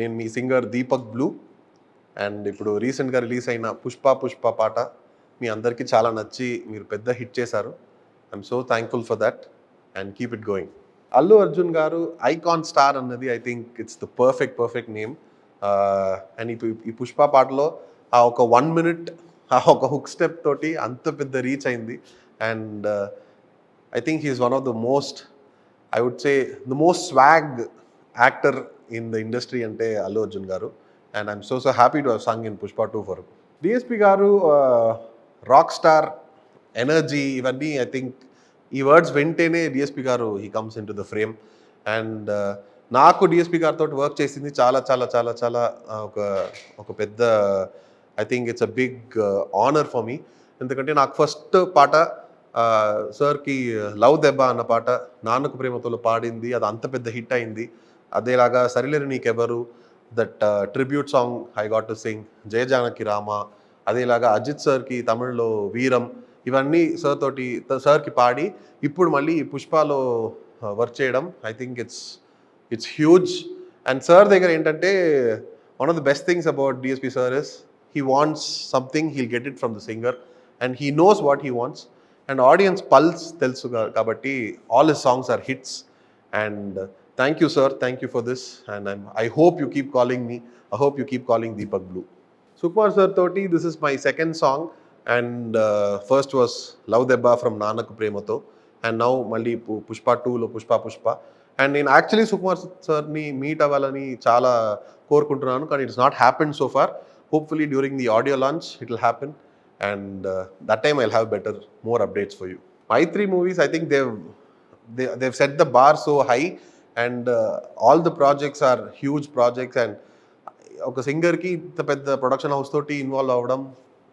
నేను మీ singer Deepak blue. And ఇప్పుడు రీసెంట్గా రిలీజ్ అయిన పుష్ప పుష్ప పాట మీ అందరికీ చాలా నచ్చి మీరు పెద్ద హిట్ చేశారు. I'm so thankful for that and keep it going. Allu Arjun గారు ఐకాన్ స్టార్ అన్నది I think it's the perfect name. And ఈ పుష్ప పాటలో ఆ ఒక 1 minute ఆ ఒక హుక్ స్టెప్ తోటి అంత పెద్ద రీచ్ అయింది. And I think he's one of the most, I would say the most swag actor in the industry అంటే Allu Arjun garu. And I'm so happy to have sung in Pushpa 2 for. DSP garu rock star energy ఇవన్నీ I think ఈ words వింటేనే DSP garu he comes into the frame. And నాకు DSP గారితో work చేసింది చాలా చాలా చాలా చాలా ఒక ఒక పెద్ద, I think it's a big honour for me. ఎందుకంటే నాకు ఫస్ట్ పాట సార్కి లవ్ దెబ్బ అన్న పాట నాన్నకు ప్రేమతోలో పాడింది, అది అంత పెద్ద హిట్ అయింది. అదేలాగా Sarileru Neekevvaru, that tribute song I got to sing, Jaya Janaki Rama. అదేలాగా అజిత్ సార్కి తమిళ్లో వీరం, ఇవన్నీ సార్కి పాడి ఇప్పుడు మళ్ళీ పుష్పలో వర్క్ చేయడం I think it's huge. And sir దగ్గర ఏంటంటే one of the best things about DSP sir is he wants something, he'll get it from the singer and he knows what he wants. And audience pulse తెలుసు కాబట్టి all his songs are hits. And thank you sir, thank you for this. And I hope you keep calling me, I hope you keep calling Deepak Blue. Sukumar sir తోటి this is my second song. And first was love Debba from Nannaku Prematho. And now మళ్ళీ పుష్ప 2లో Pushpa. And నేను actually Sukumar సార్ని meet అవ్వాలని చాలా కోరుకుంటున్నాను, కానీ it's not happen so far. Hopefully during the audio launch it will happen. And that time I'll have more updates for you. My 3 movies, I think they've set the bar so high, and all the projects are huge projects. And ఒక singer కి ఇంత పెద్ద production house తోటి involve అవ్వడం,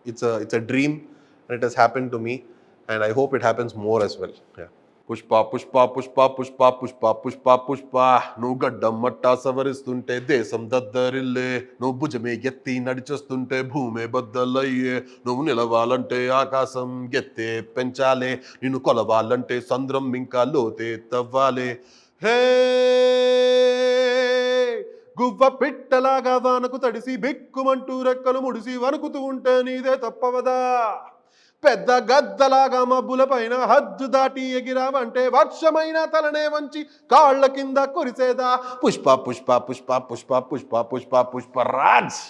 it's a dream, and it has happened to me, and I hope it happens more as well. Yeah. Pushpa Pushpa Pushpa Pushpa Pushpa Pushpa Pushpa, నువ్వు గడ్డం మట్టా సవరిస్తుంటే దేశం దద్దరిల్లే, నువ్వు భుజమే ఎత్తి నడిచొస్తుంటే భూమే బద్దలయ్యే, నువ్వు నిలవాలంటే ఆకాశం ఎత్తే పెంచాలే, నిన్ను కొలవాలంటే సంద్రం ఇంకా లోతే తవ్వాలే. హే గువ్వ పిట్టలాగా వానకు తడిసి బిక్కుమంటూ రెక్కలు ముడిసి వణుకుతూ ఉంటే నీదే తప్పవదా, పెద్ద గద్దలాగా మబ్బుల పైన హద్దు దాటి ఎగిరావంటే వర్షమైన తలనే వంచి కాళ్ళ కింద కురిసేదా. పుష్ప పుష్ప పుష్ప పుష్ప పుష్ప పుష్ప పుష్ప రాజ్.